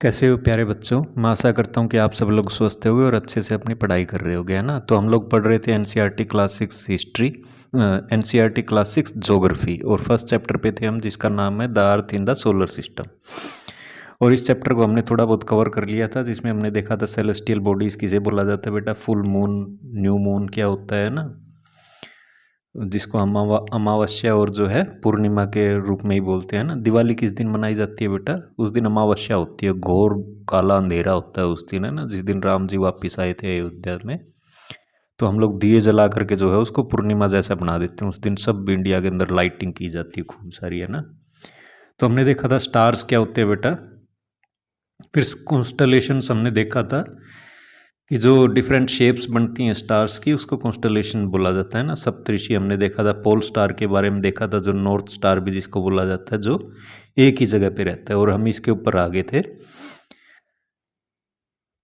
कैसे हो प्यारे बच्चों। मैं आशा करता हूँ कि आप सब लोग स्वस्थ होगे और अच्छे से अपनी पढ़ाई कर रहे होगे, है ना। तो हम लोग पढ़ रहे थे NCERT class 6 history, NCERT class 6 geography, और फर्स्ट चैप्टर पे थे हम जिसका नाम है the earth in the solar system. और इस चैप्टर को हमने थोड़ा बहुत कवर कर लिया था, जिसमें हमने देखा था सेलेस्टियल बॉडीज़ किसे बोला जाता है बेटा, फुल मून, न्यू मून क्या होता है ना, जिसको हम अमावस्या और जो है पूर्णिमा के रूप में ही बोलते हैं ना। दिवाली किस दिन मनाई जाती है बेटा, उस दिन अमावस्या होती है, घोर काला अंधेरा होता है उस दिन, है ना, जिस दिन राम जी वापिस आए थे अयोध्या में। तो हम लोग दिए जला करके जो है उसको पूर्णिमा जैसा बना देते हैं। उस दिन सब इंडिया के अंदर लाइटिंग की जाती है खूब सारी, है ना। तो हमने देखा था स्टार्स क्या होते हैं बेटा, फिर कॉन्स्टलेशंस हमने देखा था कि जो डिफरेंट शेप्स बनती हैं स्टार्स की उसको कॉन्स्टलेशन बोला जाता है ना। सप्तऋषि हमने देखा था, पोल स्टार के बारे में देखा था, जो नॉर्थ स्टार भी जिसको बोला जाता है, जो एक ही जगह पे रहता है, और हम इसके ऊपर आगे थे।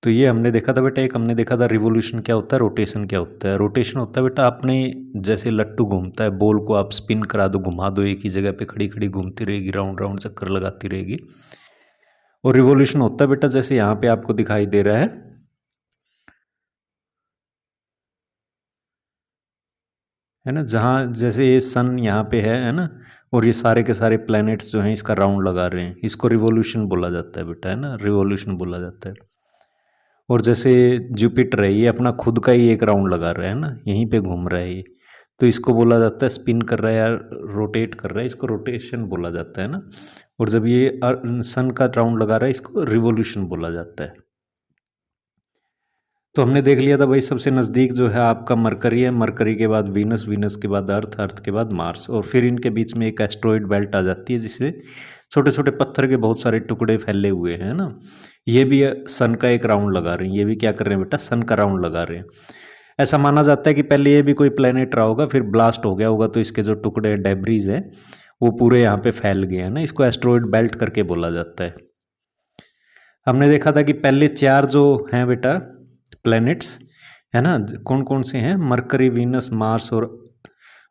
तो ये हमने देखा था बेटा। एक हमने देखा था रिवोल्यूशन क्या होता है, रोटेशन क्या होता है। रोटेशन होता है बेटा, आपने जैसे लट्टू घूमता है, बॉल को आप स्पिन करा दो, घुमा दो, एक ही जगह पे खड़ी खड़ी घूमती रहेगी, राउंड राउंड चक्कर लगाती रहेगी। और रिवोल्यूशन होता है बेटा, जैसे यहाँ पे आपको दिखाई दे रहा है ना, जहाँ जैसे ये सन यहाँ पे है ना, और ये सारे के सारे प्लैनेट्स जो हैं इसका राउंड लगा रहे हैं, इसको रिवोल्यूशन बोला जाता है बेटा, है ना, रिवोल्यूशन बोला जाता है। और जैसे जुपिटर है, ये अपना खुद का ही एक राउंड लगा रहा है ना, यहीं पे घूम रहा है ये, तो इसको बोला जाता है स्पिन कर रहा है या रोटेट कर रहा है, इसको रोटेशन बोला जाता है ना। और जब ये सन का राउंड लगा रहा है इसको रिवोल्यूशन बोला जाता है। तो हमने देख लिया था भाई, सबसे नज़दीक जो है आपका मरकरी है, मरकरी के बाद वीनस, वीनस के बाद अर्थ, अर्थ के बाद मार्स, और फिर इनके बीच में एक एस्ट्रॉयड बेल्ट आ जाती है जिससे छोटे छोटे पत्थर के बहुत सारे टुकड़े फैले हुए हैं ना। ये भी सन का एक राउंड लगा रहे हैं, ये भी क्या कर रहे हैं बेटा, सन का राउंड लगा रहे हैं। ऐसा माना जाता है कि पहले ये भी कोई प्लेनेट रहा होगा, फिर ब्लास्ट हो गया होगा, तो इसके जो टुकड़े डेब्रीज हैं वो पूरे यहाँ पे फैल गए हैं ना, इसको एस्ट्रॉयड बेल्ट करके बोला जाता है। हमने देखा था कि पहले चार जो हैं बेटा प्लैनेट्स, है ना, कौन कौन से हैं, मरकरी, वीनस, मार्स और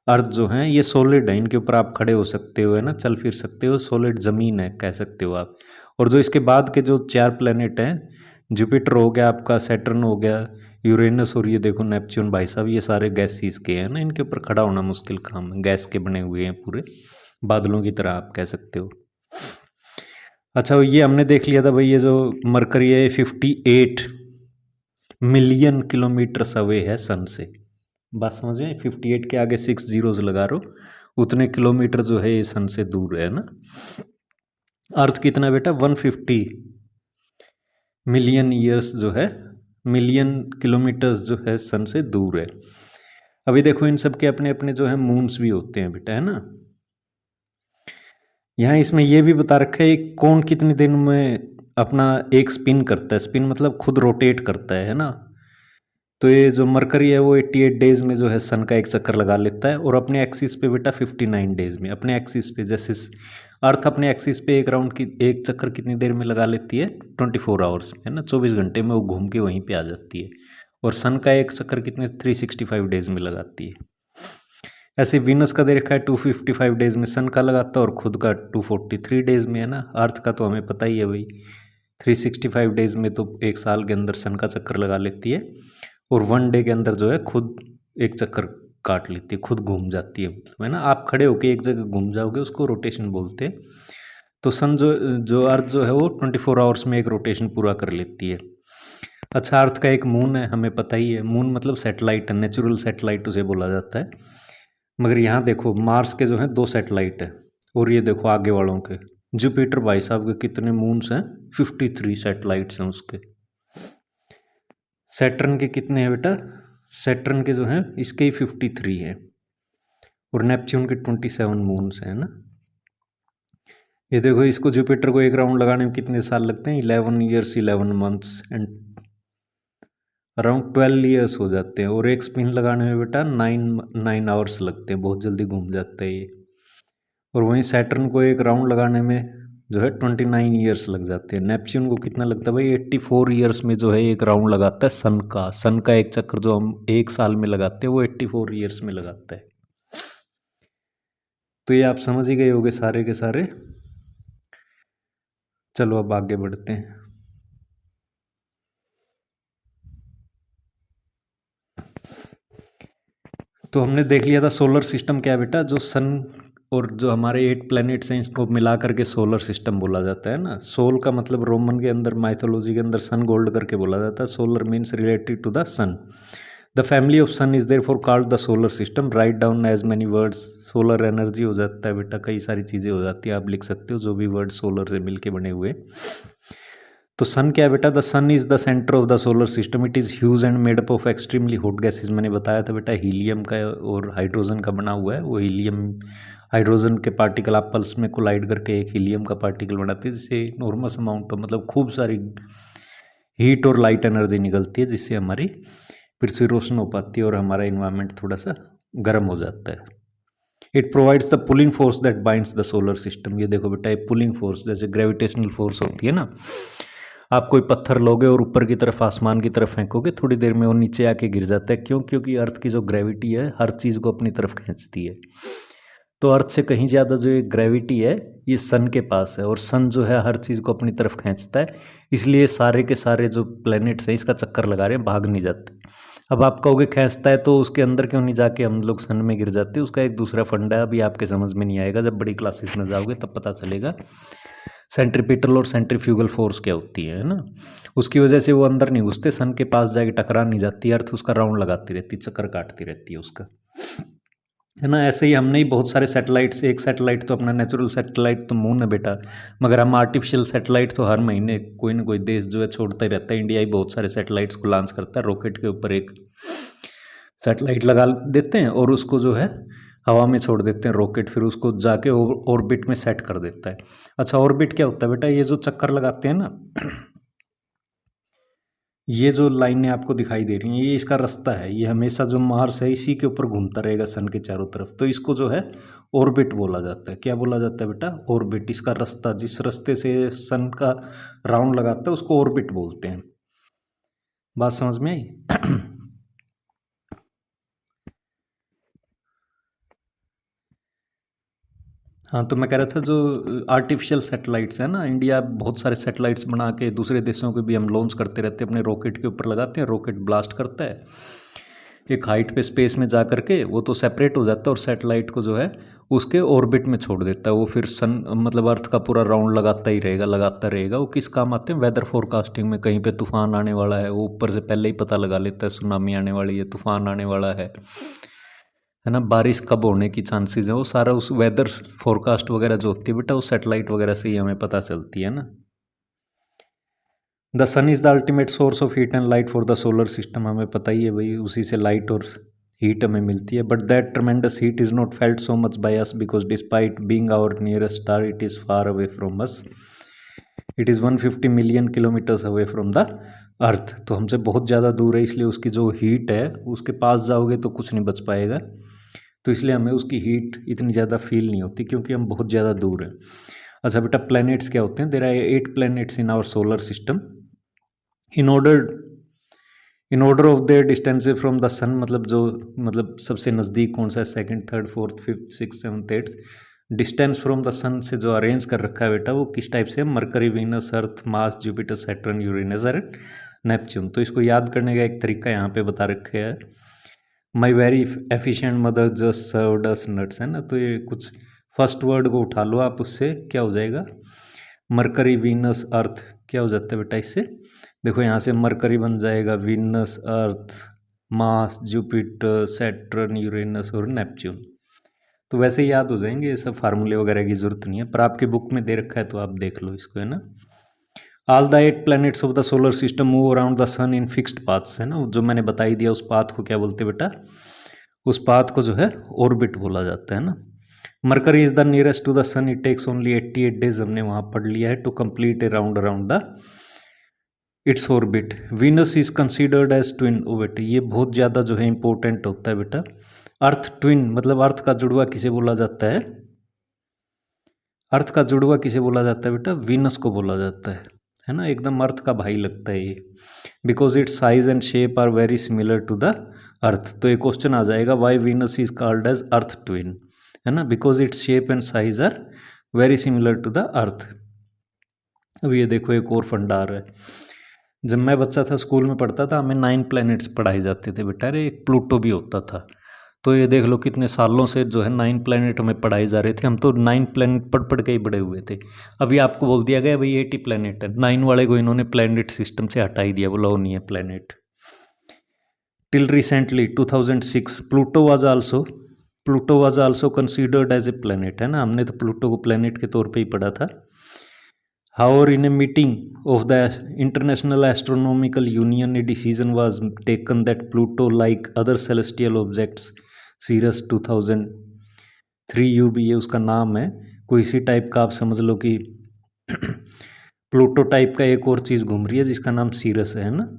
अर्थ जो हैं, ये सॉलिड है, इनके ऊपर आप खड़े हो सकते हो, है ना, चल फिर सकते हो, सॉलिड ज़मीन है कह सकते हो आप। और जो इसके बाद के जो चार प्लैनेट हैं, जुपिटर हो गया आपका, सैटर्न हो गया, यूरेनस, और ये देखो नेपच्यून भाई साहब, ये सारे गैसीज के हैं ना, इनके ऊपर खड़ा होना मुश्किल काम है, गैस के बने हुए हैं पूरे, बादलों की तरह आप कह सकते हो। अच्छा, ये हमने देख लिया था भाई, ये जो मरकरी है 58 मिलियन किलोमीटर अवे है सन से। बात समझ में, 58 के आगे 6 जीरोज लगा रो, उतने किलोमीटर जो है ये सन से दूर है ना। अर्थ कितना बेटा, 150 मिलियन ईयर्स जो है, मिलियन किलोमीटर्स जो है सन से दूर है। अभी देखो इन सब के अपने अपने जो है मून्स भी होते हैं बेटा, है ना। यहाँ इसमें यह भी बता रखा है कौन कितने दिन में अपना एक स्पिन करता है, स्पिन मतलब खुद रोटेट करता है ना। तो ये जो मरकरी है वो 88 डेज में जो है सन का एक चक्कर लगा लेता है, और अपने एक्सिस पे बेटा 59 डेज में, अपने एक्सिस पे जैसे अर्थ अपने एक्सिस पे एक राउंड की एक चक्कर कितनी देर में लगा लेती है, 24 आवर्स में, है ना, 24 घंटे में वो घूम के वहीं पे आ जाती है। और सन का एक चक्कर कितने 365 डेज में लगाती है। ऐसे वीनस का दे रखा है 255 डेज में सन का लगाता है, और खुद का 243 डेज में, है ना। अर्थ का तो हमें पता ही है भाई, 365 डेज में तो एक साल के अंदर सन का चक्कर लगा लेती है, और 1 डे के अंदर जो है खुद एक चक्कर काट लेती है, खुद घूम जाती है, मतलब, है ना। आप खड़े होके एक जगह घूम जाओगे उसको रोटेशन बोलते हैं। तो सन जो जो अर्थ जो है वो 24 आवर्स में एक रोटेशन पूरा कर लेती है। अच्छा, अर्थ का एक मून है, हमें पता ही है, मून मतलब सैटेलाइट है, नेचुरल सैटेलाइट उसे बोला जाता है। मगर यहाँ देखो मार्स के जो हैं 2 सैटेलाइट है, और ये देखो आगे वालों के जुपिटर भाई साहब के कितने मून्स हैं, 53 सैटेलाइट्स हैं उसके। सैटर्न के कितने हैं बेटा, सैटर्न के जो हैं इसके ही 53 हैं, और नेपच्यून के 27 मून्स हैं ना। ये देखो इसको जुपिटर को एक राउंड लगाने में कितने साल लगते हैं, 11 years 11 months and around 12 years हो जाते हैं, और एक स्पिन लगाने में बेटा 9 आवर्स लगते हैं, बहुत जल्दी घूम जाते हैं ये। और वहीं सैटर्न को एक राउंड लगाने में जो है 29 ईयर्स लग जाते हैं। नेपच्यून को कितना लगता है भाई, 84 ईयर्स में जो है एक राउंड लगाता है सन का एक चक्कर जो हम एक साल में लगाते हैं वो 84 ईयर्स में लगाता है। तो ये आप समझ ही गए होगे सारे के सारे। चलो अब आगे बढ़ते हैं। तो हमने देख लिया था सोलर सिस्टम क्या है बेटा, जो सन और जो हमारे 8 प्लैनेट्स हैं इसको मिला करके सोलर सिस्टम बोला जाता है ना। सोल का मतलब रोमन के अंदर माइथोलॉजी के अंदर सन गोल्ड करके बोला जाता है। Solar means related to the sun. The family of sun is therefore called the solar system. Write down as many words. Solar energy हो जाता है बेटा, कई सारी चीज़ें हो जाती है, आप लिख सकते हो जो भी वर्ड सोलर से मिलके बने हुए। तो सन क्या है बेटा, the sun is the centre of the solar system. It is huge and made up of extremely hot gases. मैंने बताया था बेटा हीलियम का और हाइड्रोजन का बना हुआ है। वो हीलियम हाइड्रोजन के पार्टिकल आप पल्स में कोलाइड करके एक हीलियम का पार्टिकल बनाते हैं, जिससे इनॉर्मस अमाउंट ऑफ मतलब खूब सारी हीट और लाइट एनर्जी निकलती है, जिससे हमारी पृथ्वी रोशन हो पाती है और हमारा इन्वायरमेंट थोड़ा सा गर्म हो जाता है। It provides the pulling force that binds the solar system. ये देखो बेटा, ये पुलिंग फोर्स जैसे ग्रेविटेशनल फोर्स होती है ना, आप कोई पत्थर लोगे और ऊपर की तरफ आसमान की तरफ फेंकोगे, थोड़ी देर में वो नीचे आके गिर जाता है। क्यों? क्योंकि अर्थ की जो ग्रेविटी है हर चीज़ को अपनी तरफ खींचती है। तो अर्थ से कहीं ज़्यादा जो ये ग्रेविटी है ये सन के पास है, और सन जो है हर चीज़ को अपनी तरफ खींचता है, इसलिए सारे के सारे जो प्लैनेट्स हैं इसका चक्कर लगा रहे हैं, भाग नहीं जाते। अब आप कहोगे खींचता है तो उसके अंदर क्यों नहीं जाके हम लोग सन में गिर जाते? उसका एक दूसरा फंडा है, अभी आपके समझ में नहीं आएगा, जब बड़ी क्लासेस में जाओगे तब पता चलेगा सेंट्रीपिटल और सेंट्रीफ्यूगल फोर्स क्या होती है ना। उसकी वजह से वो अंदर नहीं घुसते, सन के पास जाके टकरा नहीं जाती, अर्थ उसका राउंड लगाती रहती, चक्कर काटती रहती है उसका, है ना। ऐसे ही हमने ही बहुत सारे सैटेलाइट्स, एक सैटेलाइट तो अपना नेचुरल सैटेलाइट तो मून है बेटा, मगर हम आर्टिफिशियल सैटेलाइट तो हर महीने कोई ना कोई देश जो है छोड़ता ही रहता है। इंडिया ही बहुत सारे सैटेलाइट्स को लॉन्च करता है, रॉकेट के ऊपर एक सैटेलाइट लगा देते हैं और उसको जो है हवा में छोड़ देते हैं रॉकेट, फिर उसको जाके ऑर्बिट में सेट कर देता है। अच्छा, ऑर्बिट क्या होता है बेटा? ये जो चक्कर लगाते हैं ना, ये जो लाइनें आपको दिखाई दे रही हैं ये इसका रास्ता है। ये हमेशा जो मार्स है इसी के ऊपर घूमता रहेगा सन के चारों तरफ, तो इसको जो है ऑर्बिट बोला जाता है। क्या बोला जाता है बेटा? ऑर्बिट। इसका रास्ता, जिस रास्ते से सन का राउंड लगाता है उसको ऑर्बिट बोलते हैं। बात समझ में आई? हाँ, तो मैं कह रहा था जो आर्टिफिशियल सैटेलाइट्स हैं ना, इंडिया बहुत सारे सैटेलाइट्स बना के दूसरे देशों के भी हम लॉन्च करते रहते हैं, अपने रॉकेट के ऊपर लगाते हैं, रॉकेट ब्लास्ट करता है एक हाइट पे स्पेस में जा करके, वो तो सेपरेट हो जाता है और सैटेलाइट को जो है उसके ऑर्बिट में छोड़ देता है। वो फिर सन मतलब अर्थ का पूरा राउंड लगाता ही रहेगा, लगाता रहेगा। वो किस काम आते हैं? वेदर फोरकास्टिंग में। कहीं पे तूफान आने वाला है वो ऊपर से पहले ही पता लगा लेता है, सुनामी आने वाली है, तूफान आने वाला है ना, बारिश कब होने की चांसेस है, वो सारा उस वेदर फोरकास्ट वगैरह जो होती है बेटा, उस सैटेलाइट वगैरह से ही हमें पता चलती है ना। The sun is the ultimate source of heat and light for the solar system. हमें पता ही है भाई, उसी से लाइट और हीट हमें मिलती है। But that tremendous heat is not felt so much by us because despite being our nearest star it is far away from us. It is 150 million kilometres away from the earth. तो हमसे बहुत ज़्यादा दूर है, इसलिए उसकी जो heat है उसके पास जाओगे तो कुछ नहीं बच पाएगा। तो इसलिए हमें उसकी हीट इतनी ज़्यादा फील नहीं होती, क्योंकि हम बहुत ज़्यादा दूर हैं। अच्छा बेटा, प्लैनेट्स क्या होते हैं? There are 8 planets in our solar system. In order of their distance from the sun, मतलब सबसे नज़दीक कौन सा है? Second, third, fourth, fifth, six, seventh, eighth. Distance from the sun से जो अरेंज कर रखा है बेटा, वो किस टाइप से है? मरकरी, वीनस, अर्थ, मार्स, जुपिटर, सैटर्न, यूरेनस और नेपच्यून। तो इसको याद करने का एक तरीका यहाँ पे बता रखे है। My very efficient mother just served us nuts, है ना। तो ये कुछ फर्स्ट वर्ड को उठा लो आप, उससे क्या हो जाएगा? मरकरी, वीनस, अर्थ। क्या हो जाता है बेटा इससे? देखो यहाँ से मरकरी बन जाएगा, वीनस, अर्थ, मार्स, जुपिटर, सैटर्न, यूरेनस और नेपच्यून। तो वैसे ही याद हो जाएंगे, ये सब फार्मूले वगैरह की जरूरत नहीं है, पर आपके बुक में दे रखा है तो आप देख लो इसको, है ना। All the 8 planets of the solar system move around the sun in fixed paths, है ना। जो मैंने बता ही दिया, उस पाथ को क्या बोलते हैं बेटा? उस पाथ को जो है ऑर्बिट बोला जाता है ना। Mercury is the nearest to the sun, it takes only 88 days, हमने वहाँ पढ़ लिया है, to complete a round around the its orbit. Venus is considered as twin. ओ बेटे, ये बहुत ज़्यादा जो है इंपॉर्टेंट होता है बेटा। अर्थ ट्विन मतलब अर्थ का जुड़वा किसे बोला जाता है? अर्थ का जुड़वा किसे बोला जाता है बेटा? वीनस को बोला जाता है ना। एकदम अर्थ का भाई लगता है ये, because its size and shape are very similar to the earth. तो एक क्वेश्चन आ जाएगा, why Venus is called as earth twin, है ना, because its shape and size are very similar to the earth. अब ये देखो एक और फंडा आ रहा है। जब मैं बच्चा था, स्कूल में पढ़ता था, हमें 9 प्लैनेट्स पढ़ाए जाते थे बेटा। अरे एक प्लूटो भी होता था। तो ये देख लो कितने सालों से जो है 9 प्लैनेट हमें पढ़ाए जा रहे थे, हम तो 9 प्लैनेट पढ़ पढ़ के ही बड़े हुए थे। अभी आपको बोल दिया गया भाई 80 प्लैनेट है, 9 वाले को इन्होंने प्लैनेट सिस्टम से हटा ही दिया, बोला वो नहीं है planet. Till recently 2006 Pluto was also considered as a planet, है ना, हमने तो प्लूटो को प्लैनेट के तौर पे ही पढ़ा था। However, in a meeting of the International Astronomical Union, a decision was taken that Pluto, like other celestial objects, Sirius 2003 UB ये उसका नाम है, कोई इसी टाइप का आप समझ लो कि प्लूटो टाइप का एक और चीज़ घूम रही है जिसका नाम सीरस है ना।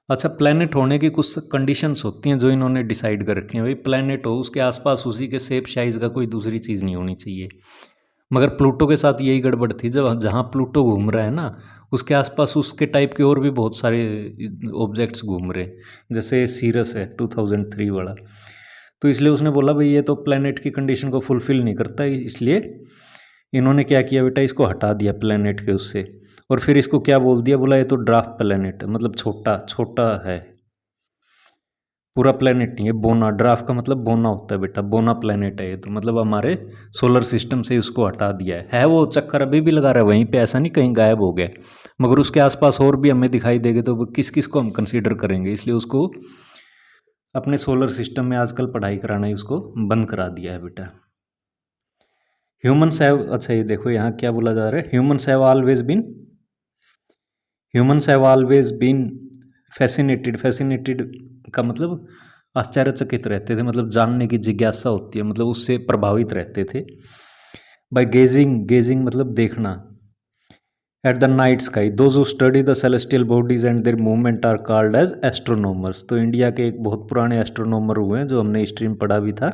अच्छा, प्लैनेट होने की कुछ कंडीशंस होती हैं जो इन्होंने डिसाइड कर रखी हैं। भाई प्लैनेट हो, उसके आसपास उसी के शेप साइज का कोई दूसरी चीज़ नहीं होनी चाहिए। मगर प्लूटो के साथ यही गड़बड़ थी, जब जहाँ प्लूटो घूम रहा है ना उसके आसपास उसके टाइप के और भी बहुत सारे ऑब्जेक्ट्स घूम रहे, जैसे सीरस है 2003 वाला। तो इसलिए उसने बोला भाई ये तो प्लैनेट की कंडीशन को फुलफिल नहीं करता, इसलिए इन्होंने क्या किया बेटा, इसको हटा दिया प्लैनेट के उससे। और फिर इसको क्या बोल दिया, बोला ये तो ड्राफ्ट प्लैनेट है, मतलब छोटा छोटा है, पूरा प्लेनेट नहीं है। बोना, ड्राफ्ट का मतलब बोना होता है बेटा, बोना प्लेनेट है ये तो, मतलब हमारे सोलर सिस्टम से उसको हटा दिया है वो चक्कर अभी भी लगा रहा है वहीं पे, ऐसा नहीं कहीं गायब हो गया। मगर उसके आसपास और भी हमें दिखाई देंगे तो किस किस को हम कंसीडर करेंगे, इसलिए उसको अपने सोलर सिस्टम में आजकल पढ़ाई कराना ही उसको बंद करा दिया है बेटा। ह्यूमन्स हैव, अच्छा ये देखो यहाँ क्या बोला जा रहा है, humans have always been fascinated का मतलब आश्चर्यचकित रहते थे, मतलब जानने की जिज्ञासा होती है, मतलब उससे प्रभावित रहते थे। बाय गेजिंग मतलब देखना, at the night sky, those who study the celestial bodies and their movement are called as astronomers. तो इंडिया के एक बहुत पुराने एस्ट्रोनॉमर हुए हैं जो हमने हिस्ट्री में पढ़ा भी था,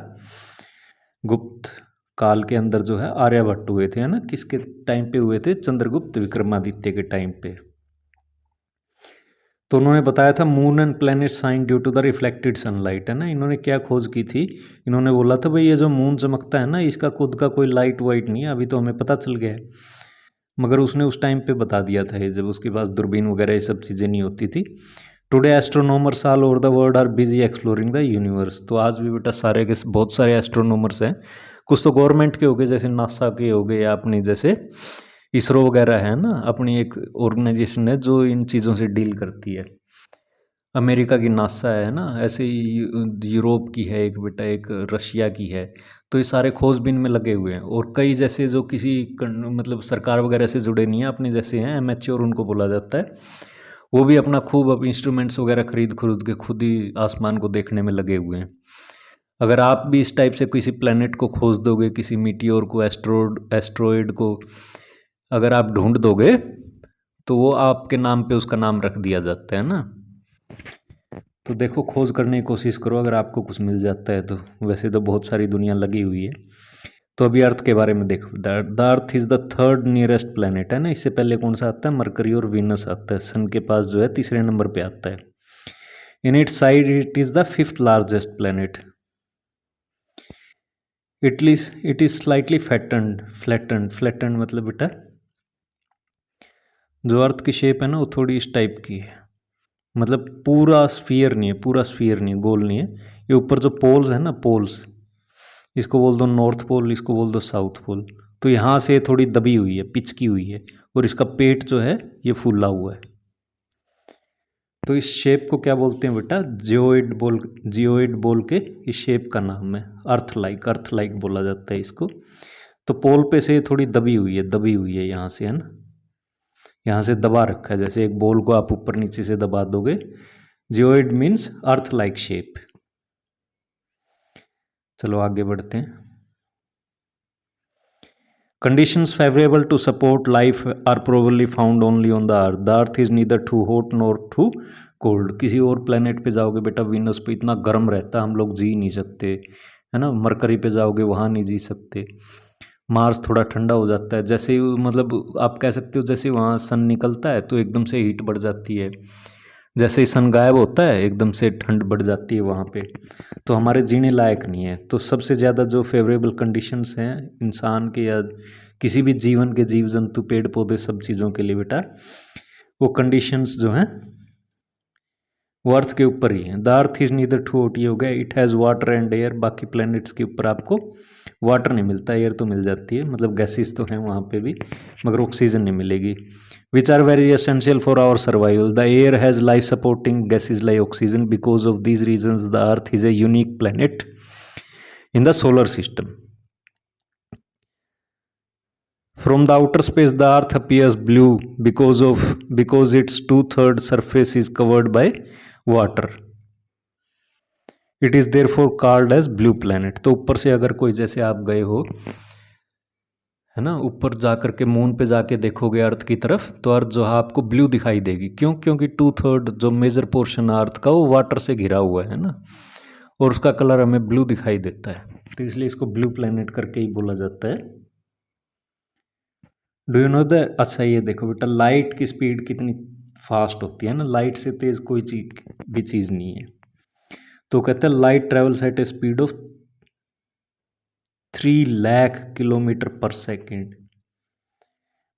गुप्त काल के अंदर जो है आर्यभट्ट हुए थे, है ना, किसके टाइम पे हुए थे, चंद्रगुप्त विक्रमादित्य के टाइम पे। तो उन्होंने बताया था moon and planet shine due to the reflected sunlight, है ना। इन्होंने क्या खोज की थी, इन्होंने बोला था भाई ये जो मून चमकता है ना इसका खुद का कोई लाइट वाइट नहीं है, अभी तो हमें पता चल गया है। मगर उसने उस टाइम पे बता दिया था ये, जब उसके पास दूरबीन वगैरह ये सब चीज़ें नहीं होती थी। Today astronomers all over the world are busy exploring the universe. तो आज भी बेटा सारे के बहुत सारे एस्ट्रोनॉमर्स हैं, कुछ तो गवर्नमेंट के हो गए जैसे नासा के हो गए, या अपनी जैसे इसरो वगैरह है ना, अपनी एक ऑर्गेनाइजेशन है जो इन चीज़ों से डील करती है। अमेरिका की नासा है ना, ऐसे ही यूरोप की है एक बेटा, एक रशिया की है। तो ये सारे खोजबीन में लगे हुए हैं, और कई जैसे जो किसी मतलब सरकार वगैरह से जुड़े नहीं हैं, अपने जैसे हैं एमेच्योर उनको बोला जाता है, वो भी अपना खूब अब इंस्ट्रूमेंट्स वगैरह खरीद के खुद ही आसमान को देखने में लगे हुए हैं। अगर आप भी इस टाइप से किसी प्लेनेट को खोज दोगे, किसी मीटियोर को, एस्ट्रॉयड को अगर आप ढूंढ दोगे तो वो आपके नाम पे उसका नाम रख दिया जाता है ना। तो देखो खोज करने की कोशिश करो, अगर आपको कुछ मिल जाता है तो। वैसे तो बहुत सारी दुनिया लगी हुई है। तो अभी अर्थ के बारे में देखो, the earth is the third nearest planet, है ना। इससे पहले कौन सा आता है, मरकरी और वीनस आता है, सन के पास जो है तीसरे नंबर पे आता है। In its side it is the fifth largest planet. It is slightly flattened मतलब बेटा जो अर्थ की शेप है ना वो थोड़ी इस टाइप की है, मतलब पूरा स्फीयर नहीं है, गोल नहीं है। ये ऊपर जो पोल्स है ना, पोल्स, इसको बोल दो नॉर्थ पोल, इसको बोल दो साउथ पोल। तो यहाँ से थोड़ी दबी हुई है, पिचकी हुई है, और इसका पेट जो है ये फूला हुआ है। तो इस शेप को क्या बोलते हैं बेटा, जियोइड बोल के इस शेप का नाम है। अर्थ लाइक बोला जाता है इसको। तो पोल पे से थोड़ी दबी हुई है यहाँ से, है ना, यहाँ से दबा रखा है, जैसे एक बॉल को आप ऊपर नीचे से दबा दोगे। Geoid means earth like shape. चलो आगे बढ़ते हैं। Conditions favourable to support life are probably found only on the earth. The earth is neither too hot nor too cold. किसी और प्लेनेट पे जाओगे बेटा, वीनस पे इतना गर्म रहता है हम लोग जी नहीं सकते, है ना। मरकरी पे जाओगे वहाँ नहीं जी सकते। मार्स थोड़ा ठंडा हो जाता है, जैसे मतलब आप कह सकते हो जैसे वहाँ सन निकलता है तो एकदम से हीट बढ़ जाती है, जैसे ही सन गायब होता है एकदम से ठंड बढ़ जाती है वहाँ पे। तो हमारे जीने लायक नहीं है। तो सबसे ज़्यादा जो फेवरेबल कंडीशंस हैं इंसान के या किसी भी जीवन के, जीव जंतु पेड़ पौधे सब चीज़ों के लिए बेटा, वो कंडीशंस जो हैं वो अर्थ के ऊपर ही है। The earth is neither too hot, ये हो गया। It has water and air, बाकी प्लैनेट्स के ऊपर आपको वाटर नहीं मिलता, एयर तो मिल जाती है, मतलब गैसेस तो हैं वहाँ पे भी, मगर ऑक्सीजन नहीं मिलेगी। Which are very essential for our survival. The air has life supporting gases like oxygen. Because of these reasons the earth is a unique planet in the solar system. From the outer space, the Earth appears blue because its 2/3 surface is covered by water. It is therefore called as blue planet. तो ऊपर से अगर कोई, जैसे आप गए हो, है ना, ऊपर जाकर के मून पे जाके देखोगे अर्थ की तरफ, तो अर्थ जो है आपको ब्लू दिखाई देगी। क्यों? क्योंकि 2/3 जो मेजर पोर्शन अर्थ का वो वाटर से घिरा हुआ है ना, और उसका कलर हमें ब्लू दिखाई देता है, तो इसलिए इसको ब्लू प्लैनेट करके ही बोला जाता है। डू यू नो द, अच्छा ये देखो बेटा, लाइट की स्पीड कितनी फास्ट होती है ना, लाइट से तेज कोई चीज़ नहीं है। तो कहते हैं light travels eight A speed of 3 lakh kilometre पर सेकेंड,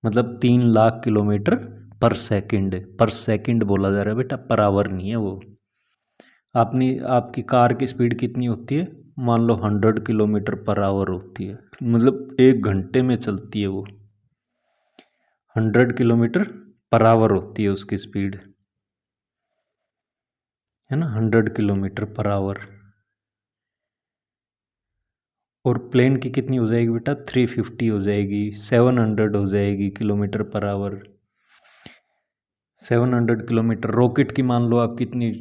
मतलब 3 लाख किलोमीटर पर सेकेंड बोला जा रहा है बेटा, पर आवर नहीं है वो। आपकी कार की स्पीड कितनी होती है? मान लो 100 किलोमीटर पर आवर होती है, मतलब 1 घंटे में चलती है वो। 100 किलोमीटर पर आवर होती है उसकी स्पीड, है ना, 100 किलोमीटर पर आवर। और प्लेन की कितनी हो जाएगी बेटा? 350 हो जाएगी, 700 हो जाएगी kilometre per hour, 700 kilometre. Rocket की मान लो आप कितनी,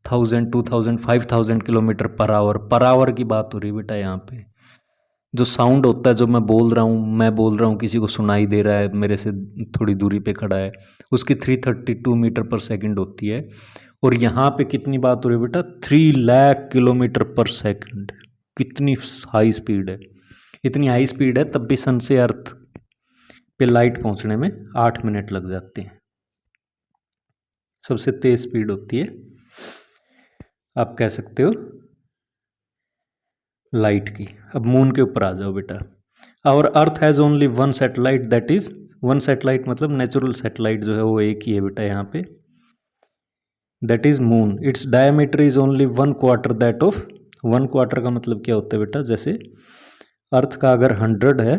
1000, 2000, 5000 किलोमीटर पर आवर की बात हो रही है बेटा यहाँ पे। जो साउंड होता है, जो मैं बोल रहा हूँ किसी को सुनाई दे रहा है, मेरे से थोड़ी दूरी पे खड़ा है, उसकी 332 मीटर पर सेकंड होती है। और यहाँ पे कितनी बात हो रही है बेटा? 3 लाख किलोमीटर पर सेकंड। कितनी हाई स्पीड है! इतनी हाई स्पीड है तब भी सन से अर्थ पे लाइट पहुँचने में 8 मिनट लग जाते हैं। सबसे तेज स्पीड होती है, आप कह सकते हो, लाइट की। अब मून के ऊपर आ जाओ बेटा। Our earth has only one satellite, that is one satellite, मतलब नेचुरल सैटेलाइट जो है वो एक ही है बेटा यहाँ पे, that is moon. Its diameter is only 1/4 that of, 1/4 का मतलब क्या होता है बेटा? जैसे अर्थ का अगर 100 है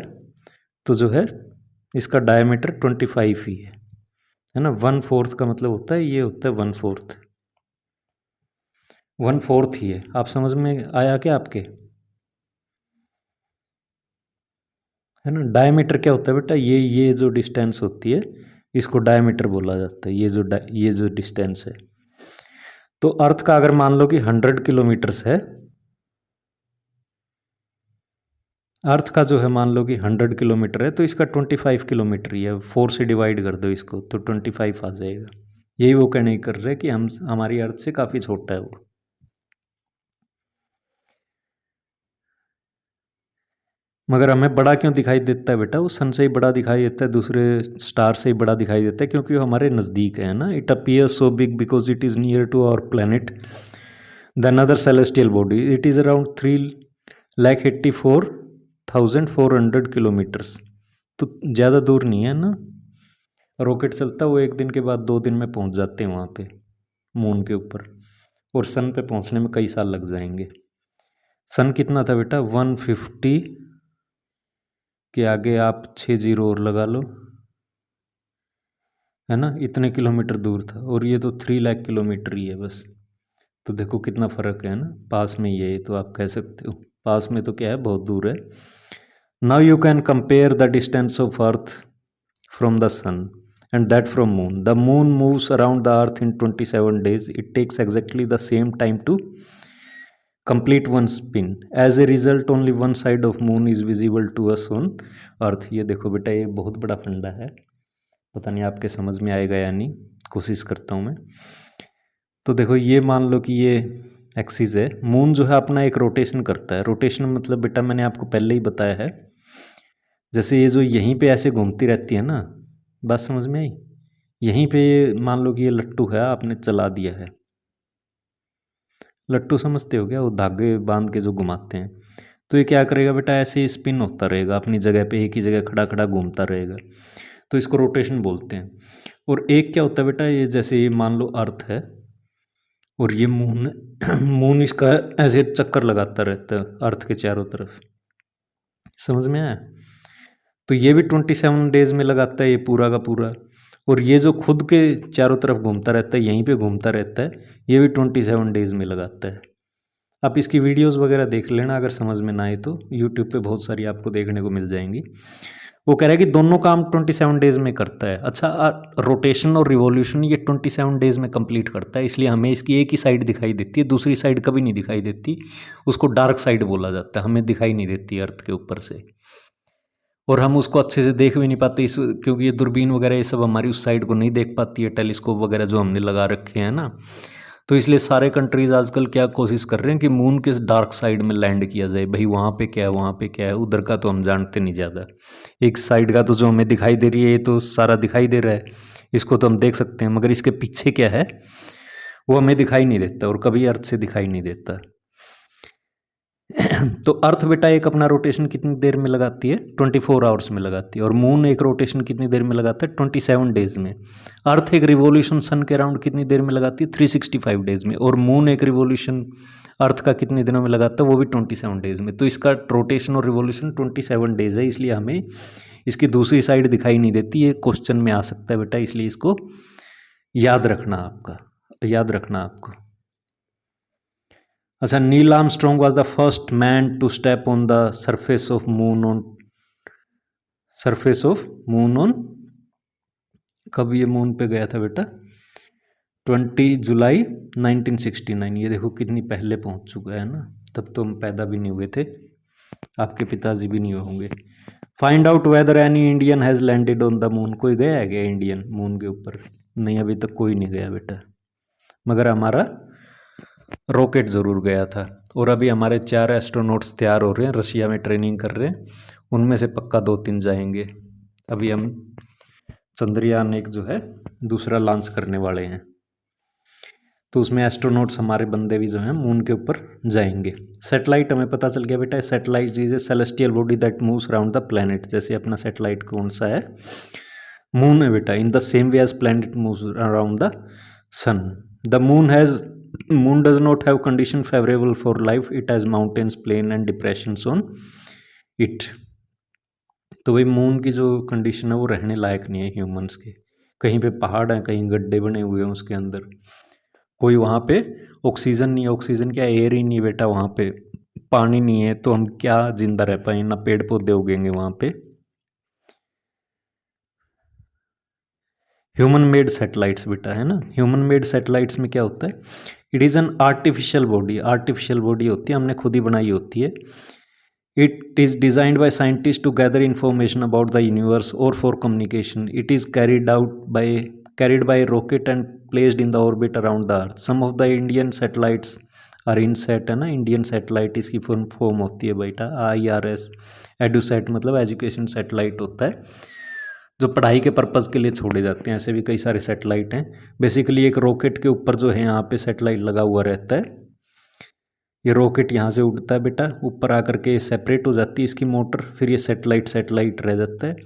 तो जो है इसका डायमीटर 25 ही है ना। 1/4 का मतलब होता है, ये होता है 1/4, 1/4 ही है। आप समझ में आया क्या आपके? है ना। डायमीटर क्या होता है बेटा? ये जो डिस्टेंस होती है इसको डायमीटर बोला जाता है, ये जो डिस्टेंस है। तो अर्थ का अगर मान लो कि 100 किलोमीटर्स है, अर्थ का जो है मान लो कि 100 किलोमीटर है, तो इसका 25 किलोमीटर ही है। 4 से डिवाइड कर दो इसको तो 25 आ जाएगा। यही वो कहने कर रहे हैं कि हमारी अर्थ से काफ़ी छोटा है वो। मगर हमें बड़ा क्यों दिखाई देता है बेटा? वो सन से ही बड़ा दिखाई देता है, दूसरे स्टार से ही बड़ा दिखाई देता है, क्योंकि वो हमारे नज़दीक है ना। It appears so big because it is near to our planet than other celestial body. It is around 3,84,400 kilometres. तो ज़्यादा दूर नहीं है ना। रॉकेट चलता है वो 1 दिन के बाद 2 दिन में पहुंच जाते हैं वहाँ पे मून के ऊपर, और सन पे पहुंचने में कई साल लग जाएंगे। सन कितना था बेटा? 150 के आगे आप 6 जीरो और लगा लो, है ना, इतने किलोमीटर दूर था। और ये तो 3 लाख किलोमीटर ही है बस। तो देखो कितना फ़र्क है ना, पास में ही है ये, तो आप कह सकते हो पास में तो क्या है, बहुत दूर है। Now you can compare the distance of earth from the sun and that from moon. The moon moves around the earth in 27 days. It takes exactly the same time to complete one spin. As a result, only one side of moon is visible to us on earth. ये देखो बेटा, ये बहुत बड़ा फंडा है, पता नहीं आपके समझ में आएगा या नहीं, कोशिश करता हूँ मैं। तो देखो ये मान लो कि ये एक्सिस है, मून जो है अपना एक रोटेशन करता है। रोटेशन मतलब बेटा मैंने आपको पहले ही बताया है, जैसे ये जो यहीं पे ऐसे घूमती रहती है ना, बात समझ में आई? यहीं पे मान लो कि ये लट्टू है, आपने चला दिया है। लट्टू समझते हो क्या? वो धागे बांध के जो घुमाते हैं, तो ये क्या करेगा बेटा? ऐसे ही स्पिन होता रहेगा अपनी जगह पे, एक ही जगह खड़ा खड़ा घूमता रहेगा, तो इसको रोटेशन बोलते हैं। और एक क्या होता है बेटा, ये जैसे ये मान लो अर्थ है, और ये मून मून इसका ऐसे चक्कर लगाता रहता है अर्थ के चारों तरफ। समझ में आया? तो ये भी 27 डेज में लगाता है ये पूरा का पूरा। और ये जो खुद के चारों तरफ घूमता रहता है, यहीं पे घूमता रहता है, ये भी 27 डेज में लगाता है। आप इसकी वीडियोस वगैरह देख लेना, अगर समझ में ना आए तो यूट्यूब पे बहुत सारी आपको देखने को मिल जाएंगी। वो कह रहा है कि दोनों काम 27 डेज में करता है। अच्छा, रोटेशन और रिवॉल्यूशन ये 27 डेज में कंप्लीट करता है, इसलिए हमें इसकी एक ही साइड दिखाई देती है, दूसरी साइड कभी नहीं दिखाई देती। उसको डार्क साइड बोला जाता है, हमें दिखाई नहीं देती अर्थ के ऊपर से। और हम उसको अच्छे से देख भी नहीं पाते क्योंकि ये दूरबीन वगैरह ये सब हमारी उस साइड को नहीं देख पाती है, टेलीस्कोप वगैरह जो हमने लगा रखे हैं ना। तो इसलिए सारे कंट्रीज आजकल क्या कोशिश कर रहे हैं कि मून के डार्क साइड में लैंड किया जाए। भाई वहाँ पे क्या है, वहाँ पे क्या है, उधर का तो हम जानते नहीं ज़्यादा। एक साइड का तो जो हमें दिखाई दे रही है ये तो सारा दिखाई दे रहा है, इसको तो हम देख सकते हैं, मगर इसके पीछे क्या है वो हमें दिखाई नहीं देता और कभी अर्थ से दिखाई नहीं देता। तो अर्थ बेटा एक अपना रोटेशन कितनी देर में लगाती है? 24 आवर्स में लगाती है। और मून एक रोटेशन कितनी देर में लगाता है? 27 डेज में। अर्थ एक रिवॉल्यूशन सन के अराउंड कितनी देर में लगाती है? 365 डेज में। और मून एक रिवॉल्यूशन अर्थ का कितने दिनों में लगाता है? वो भी 27 डेज में। तो इसका रोटेशन और रिवॉल्यूशन 27 डेज है, इसलिए हमें इसकी दूसरी साइड दिखाई नहीं देती। ये क्वेश्चन में आ सकता है बेटा, इसलिए इसको याद रखना आपको। अच्छा, Neil Armstrong was the first man to step on the surface of moon on कब ये मून पे गया था बेटा? 20 जुलाई 1969। ये देखो कितनी पहले पहुंच चुका है ना, तब तो हम पैदा भी नहीं हुए थे, आपके पिताजी भी नहीं होंगे। Find out whether any Indian has landed on the moon. कोई गया है क्या इंडियन मून के ऊपर? नहीं, अभी तक कोई नहीं गया बेटा, मगर हमारा रॉकेट ज़रूर गया था। और अभी हमारे 4 एस्ट्रोनॉट्स तैयार हो रहे हैं, रशिया में ट्रेनिंग कर रहे हैं, उनमें से पक्का 2-3 जाएंगे। अभी हम चंद्रयान 1 जो है दूसरा लॉन्च करने वाले हैं, तो उसमें एस्ट्रोनॉट्स हमारे बंदे भी जो हैं मून के ऊपर जाएंगे। सैटेलाइट हमें पता चल गया बेटा, satellite is a celestial body that moves around the planet. जैसे अपना सैटेलाइट कौन सा है? मून है बेटा। In the same way as planet moves around the sun. The moon does not have condition favorable for life. It has mountains, plain and depressions on it. तो भाई moon की जो कंडीशन है वो रहने लायक नहीं है ह्यूमंस के। कहीं पे पहाड़ हैं, कहीं गड्ढे बने हुए हैं उसके अंदर, कोई वहाँ पे ऑक्सीजन नहीं है। ऑक्सीजन क्या, एयर ही नहीं बेटा वहाँ पे, पानी नहीं है, तो हम क्या जिंदा रह पाएंगे? ना पेड़ पौधे उगेंगे वहाँ पे। ह्यूमन मेड सैटेलाइट्स बेटा, है ना। ह्यूमन मेड सैटेलाइट्स में क्या होता है? It is an artificial body. Artificial body होती है, हमने खुद ही बनाई होती है। It is designed by scientist to gather information about the universe और for communication. It is carried by rocket and placed in the orbit around the earth. Some of the Indian satellites are INSAT, है ना। Indian satellite इसकी form होती है बेटा IRS। EDUSAT मतलब education satellite होता है, जो पढ़ाई के पर्पज़ के लिए छोड़े जाते हैं। ऐसे भी कई सारे सैटेलाइट हैं। बेसिकली एक रॉकेट के ऊपर जो है यहाँ पे सैटेलाइट लगा हुआ रहता है। ये रॉकेट यहाँ से उड़ता है बेटा, ऊपर आकर के सेपरेट हो जाती है इसकी मोटर, फिर ये सैटेलाइट रह जाता है।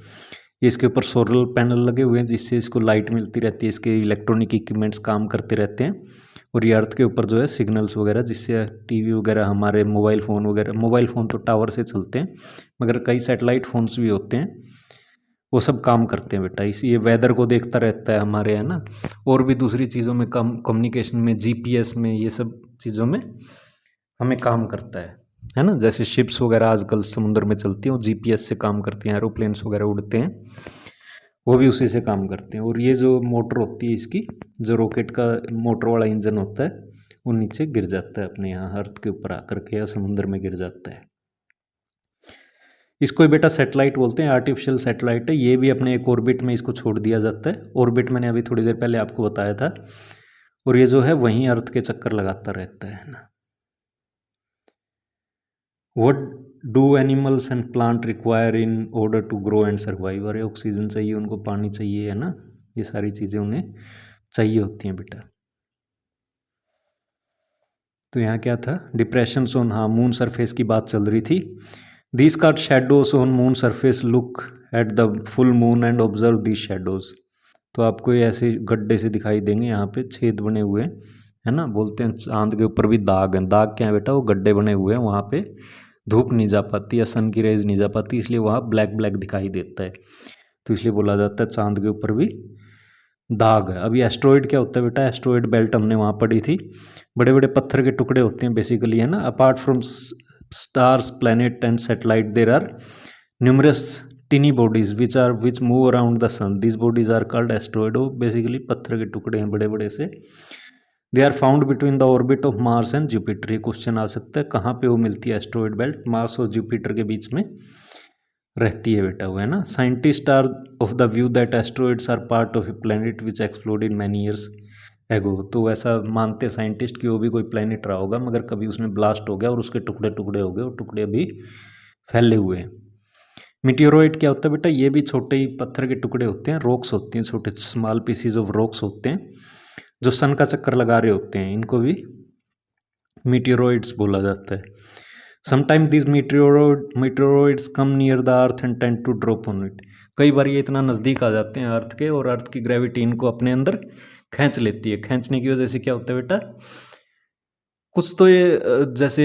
ये इसके ऊपर सोलर पैनल लगे हुए हैं जिससे इसको लाइट मिलती रहती है, इसके इलेक्ट्रॉनिक इक्विपमेंट्स काम करते रहते हैं। और ये अर्थ के ऊपर जो है सिग्नल्स वगैरह, जिससे टीवी वगैरह, हमारे मोबाइल फ़ोन तो टावर से चलते हैं, मगर कई सैटेलाइट फ़ोन्स भी होते हैं, वो सब काम करते हैं बेटा। इसी ये वेदर को देखता रहता है हमारे, है ना। और भी दूसरी चीज़ों में कम्युनिकेशन में, GPS में, ये सब चीज़ों में हमें काम करता है ना। जैसे शिप्स वगैरह आजकल समुद्र में चलती हैं, वो GPS से काम करती हैं। एरोप्लेन्स वगैरह उड़ते हैं, वो भी उसी से काम करते हैं। और ये जो मोटर होती है इसकी, जो रॉकेट का मोटर वाला इंजन होता है, वो नीचे गिर जाता है अपने यहाँ अर्थ के ऊपर आकर के, या समुद्र में गिर जाता है। इसको बेटा सैटेलाइट बोलते हैं, आर्टिफिशियल सैटेलाइट है। ये भी अपने एक ऑर्बिट में इसको छोड़ दिया जाता है। ऑर्बिट मैंने अभी थोड़ी देर पहले आपको बताया था। और ये जो है वहीं अर्थ के चक्कर लगाता रहता है ना। What do animals and plant require in order to grow and survive? अरे ऑक्सीजन चाहिए उनको, पानी चाहिए, है ना। ये सारी चीज़ें उन्हें चाहिए होती हैं बेटा। तो यहाँ क्या था? डिप्रेशंस ऑन, हाँ, मून सरफेस की बात चल रही थी। These cast shadows on moon surface. Look at the full moon and observe these shadows. तो आपको ये ऐसे गड्ढे से दिखाई देंगे, यहाँ पे छेद बने हुए हैं, है ना। बोलते हैं चांद के ऊपर भी दाग हैं। दाग क्या है बेटा, वो गड्ढे बने हुए हैं, वहाँ पे धूप नहीं जा पाती या सन की रेज नहीं जा पाती, इसलिए वहाँ ब्लैक ब्लैक दिखाई देता है। तो इसलिए बोला जाता है चांद के ऊपर भी दाग है। अभी एस्ट्रॉइड क्या होता है बेटा, एस्ट्रॉइड बेल्ट हमने वहाँ पढ़ी थी, बड़े बड़े पत्थर के टुकड़े होते हैं बेसिकली, है ना। Apart from stars, planet and satellite, there are numerous tiny bodies which move around the sun, this bodies are called asteroid. वो बेसिकली पत्थर के टुकड़े हैं बड़े बड़े से। They are found between the orbit of Mars and Jupiter. ये question आ सकता है, कहाँ पे वो मिलती है एस्ट्रॉइड बेल्ट, मार्स और जुपिटर के बीच में रहती है बेटा वो, है ना। Scientist are of the view that asteroids are part of a planet which explode in many years ago. तो ऐसा मानते हैं साइंटिस्ट कि वो भी कोई प्लैनेट रहा होगा, मगर कभी उसमें ब्लास्ट हो गया और उसके टुकड़े टुकड़े हो गए, और टुकड़े अभी फैले हुए हैं। मीटियोरॉइड क्या होता है बेटा, ये भी छोटे ही पत्थर के टुकड़े होते हैं, रॉक्स होती हैं, छोटे स्मॉल पीसीज ऑफ रॉक्स होते हैं जो सन का चक्कर लगा रहे होते हैं, इनको भी मीटियोरॉइड्स बोला जाता है। Sometime this meteoroids come near the earth and tend to drop on it. कई बार ये इतना नज़दीक आ जाते हैं अर्थ के, और अर्थ की ग्रेविटी इनको अपने अंदर खींच लेती है। खींचने की वजह से क्या होता है बेटा, कुछ तो ये जैसे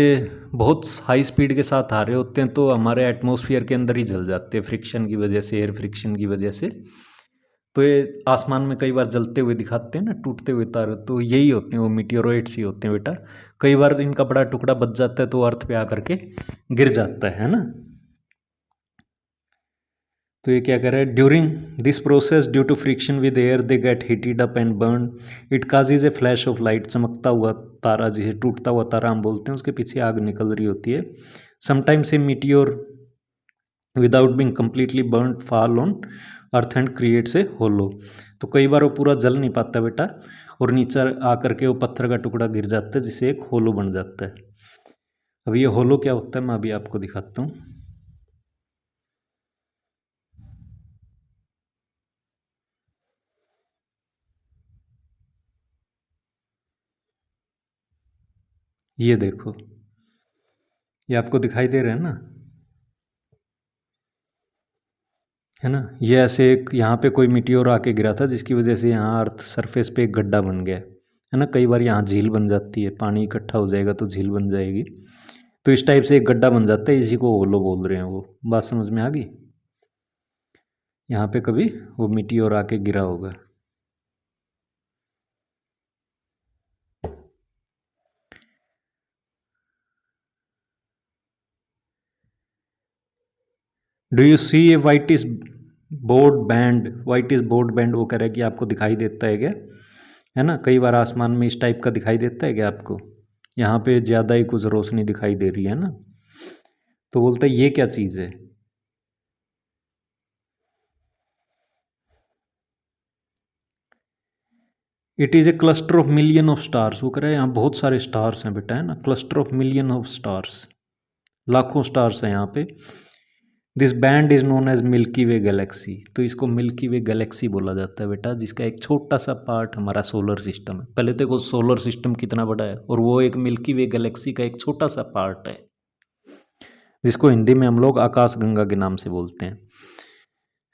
बहुत हाई स्पीड के साथ आ रहे होते हैं तो हमारे एटमॉस्फेयर के अंदर ही जल जाते हैं फ्रिक्शन की वजह से, एयर फ्रिक्शन की वजह से। तो ये आसमान में कई बार जलते हुए दिखाते हैं ना, टूटते हुए तारे, तो यही होते हैं, वो मीटियोरॉइड्स ही होते हैं बेटा। कई बार इनका बड़ा टुकड़ा बच जाता है तो अर्थ पे आकर के गिर जाता है ना। तो ये क्या कह रहा है, during this process due to friction with air they get heated up and burn, it causes a flash of light. चमकता हुआ तारा, जिसे टूटता हुआ तारा हम बोलते हैं, उसके पीछे आग निकल रही होती है। Sometimes a meteor without being completely burn fall on earth and creates a hollow. तो कई बार वो पूरा जल नहीं पाता बेटा, और नीचे आकर के वो पत्थर का टुकड़ा गिर जाता है, जिसे एक होलो बन जाता है। अब ये होलो क्या होता है मैं अभी आपको दिखाता हूँ। ये देखो, ये आपको दिखाई दे रहे हैं ना, है ना। ये ऐसे एक यहाँ पे कोई मीटियोर आके गिरा था, जिसकी वजह से यहाँ अर्थ सरफेस पे एक गड्ढा बन गया है ना। कई बार यहाँ झील बन जाती है, पानी इकट्ठा हो जाएगा तो झील बन जाएगी। तो इस टाइप से एक गड्ढा बन जाता है, इसी को होलो बोल रहे हैं। वो बात समझ में आ गई। यहाँ पे कभी वो मीटियोर आके गिरा होगा। Do you see a whitish broad band, whitish broad band, वो कह रहा है कि आपको दिखाई देता है क्या, है ना। कई बार आसमान में इस टाइप का दिखाई देता है क्या आपको, यहाँ पे ज़्यादा ही कुछ रोशनी दिखाई दे रही है ना। तो बोलता है ये क्या चीज़ है, it is a cluster of million of stars. वो कह रहा है यहाँ बहुत सारे स्टार्स हैं बेटा, है ना। Cluster of million of stars, लाखों स्टार्स हैं यहाँ पे। This band is known as Milky Way galaxy. तो इसको मिल्की वे गैलेक्सी बोला जाता है बेटा, जिसका एक छोटा सा पार्ट हमारा सोलर सिस्टम है। पहले देखो सोलर सिस्टम कितना बड़ा है, और वो एक मिल्की वे गैलेक्सी का एक छोटा सा पार्ट है, जिसको हिंदी में हम लोग आकाश गंगा के नाम से बोलते हैं,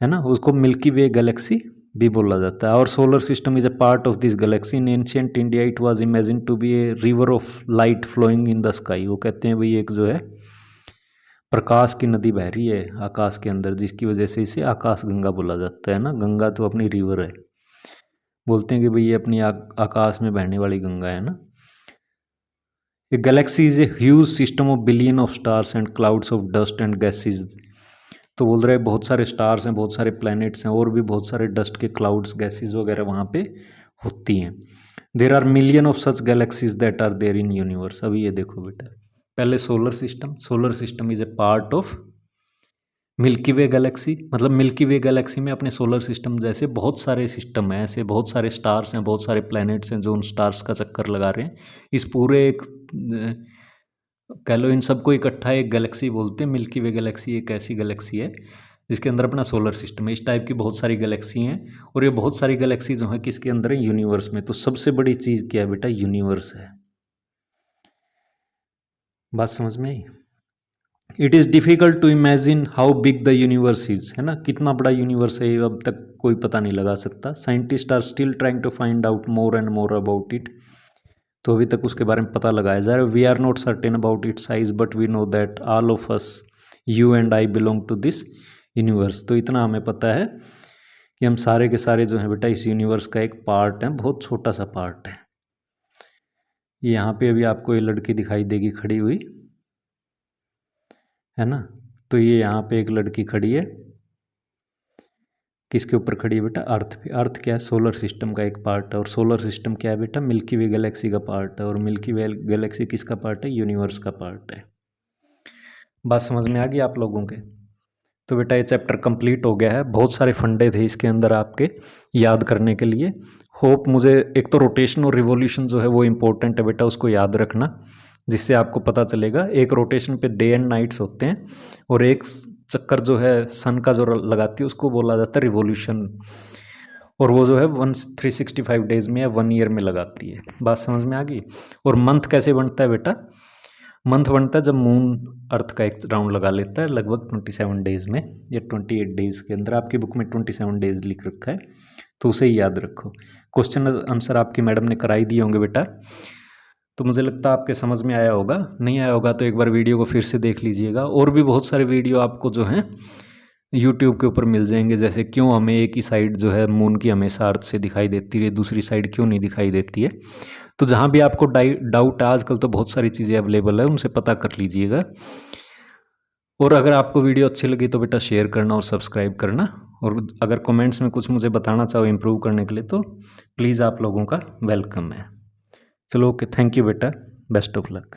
है ना। उसको मिल्की वे गैलेक्सी भी बोला जाता है। और solar system is a part of this galaxy. In ancient India it was imagine to be a river of light flowing in the sky. वो कहते हैं भाई एक जो है प्रकाश की नदी बह रही है आकाश के अंदर, जिसकी वजह से इसे आकाश गंगा बोला जाता है ना। गंगा तो अपनी रिवर है, बोलते हैं कि भाई ये अपनी आकाश में बहने वाली गंगा है ना। ए Galaxy is a huge system of billion of stars and clouds of dust and gases. तो बोल रहे हैं बहुत सारे स्टार्स हैं, बहुत सारे प्लैनेट्स हैं, और भी बहुत सारे डस्ट के क्लाउड्स, गैसेज वगैरह वहाँ पे होती हैं। There are million of such galaxies that are there in universe. अभी ये देखो बेटा, पहले solar system is a part of Milky Way galaxy. मतलब मिल्की वे गैलेक्सी में अपने सोलर सिस्टम जैसे बहुत सारे सिस्टम हैं, ऐसे बहुत सारे स्टार्स हैं, बहुत सारे प्लैनेट्स हैं जो उन स्टार्स का चक्कर लगा रहे हैं। इस पूरे एक कह लो इन सबको इकट्ठा एक गैलेक्सी बोलते हैं। मिल्की वे गैलेक्सी एक ऐसी गैलेक्सी है जिसके अंदर अपना सोलर सिस्टम है। इस टाइप की बहुत सारी गैलेक्सी हैं, और ये बहुत सारी गैलेक्सी जो हैं किसके अंदर है, यूनिवर्स में। तो सबसे बड़ी चीज़ क्या है बेटा, यूनिवर्स है। बात समझ में आई। It is difficult to imagine how big the universe is, है ना। कितना बड़ा यूनिवर्स है अब तक कोई पता नहीं लगा सकता। Scientist are still trying to find out more and more about it. तो अभी तक उसके बारे में पता लगाया जा रहा है। We are not certain about its size but we know that all of us, you and I, belong to this universe. तो इतना हमें पता है कि हम सारे के सारे जो हैं बेटा इस यूनिवर्स का एक पार्ट है, बहुत छोटा सा पार्ट है। यहाँ पे अभी आपको ये लड़की दिखाई देगी खड़ी हुई, है ना। तो ये यहाँ पे एक लड़की खड़ी है, किसके ऊपर खड़ी है बेटा? अर्थ पे। अर्थ क्या है? सोलर सिस्टम का एक पार्ट है। और सोलर सिस्टम क्या है बेटा? मिल्की वे गैलेक्सी का पार्ट है। और मिल्की वे गैलेक्सी किसका पार्ट है? यूनिवर्स का पार्ट है। बात समझ में आ गई आप लोगों के? तो बेटा ये चैप्टर कंप्लीट हो गया है। बहुत सारे फंडे थे इसके अंदर आपके याद करने के लिए। होप मुझे, एक तो रोटेशन और रिवॉल्यूशन जो है वो इम्पोर्टेंट है बेटा, उसको याद रखना, जिससे आपको पता चलेगा। एक रोटेशन पे डे एंड नाइट्स होते हैं, और एक चक्कर जो है सन का जो लगाती है उसको बोला जाता है रिवॉल्यूशन, और वो जो है 365 डेज में या 1 ईयर में लगाती है। बात समझ में आ गई? और मंथ कैसे बनता है बेटा? मंथ बनता है जब मून अर्थ का एक राउंड लगा लेता है, लगभग 27 डेज में या 28 डेज के अंदर। आपकी बुक में 27 डेज लिख रखा है, तो उसे ही याद रखो। क्वेश्चन आंसर आपकी मैडम ने कराई दिए होंगे बेटा, तो मुझे लगता है आपके समझ में आया होगा। नहीं आया होगा तो एक बार वीडियो को फिर से देख लीजिएगा। और भी बहुत सारे वीडियो आपको जो हैं यूट्यूब के ऊपर मिल जाएंगे, जैसे क्यों हमें एक ही साइड जो है मून की हमेशा अर्थ से दिखाई देती है, दूसरी साइड क्यों नहीं दिखाई देती है। तो जहाँ भी आपको डाउट है, आजकल तो बहुत सारी चीज़ें अवेलेबल है, उनसे पता कर लीजिएगा। और अगर आपको वीडियो अच्छी लगी तो बेटा शेयर करना और सब्सक्राइब करना। और अगर कमेंट्स में कुछ मुझे बताना चाहो इम्प्रूव करने के लिए, तो प्लीज़ आप लोगों का वेलकम है। चलो ओके, थैंक यू बेटा, बेस्ट ऑफ लक।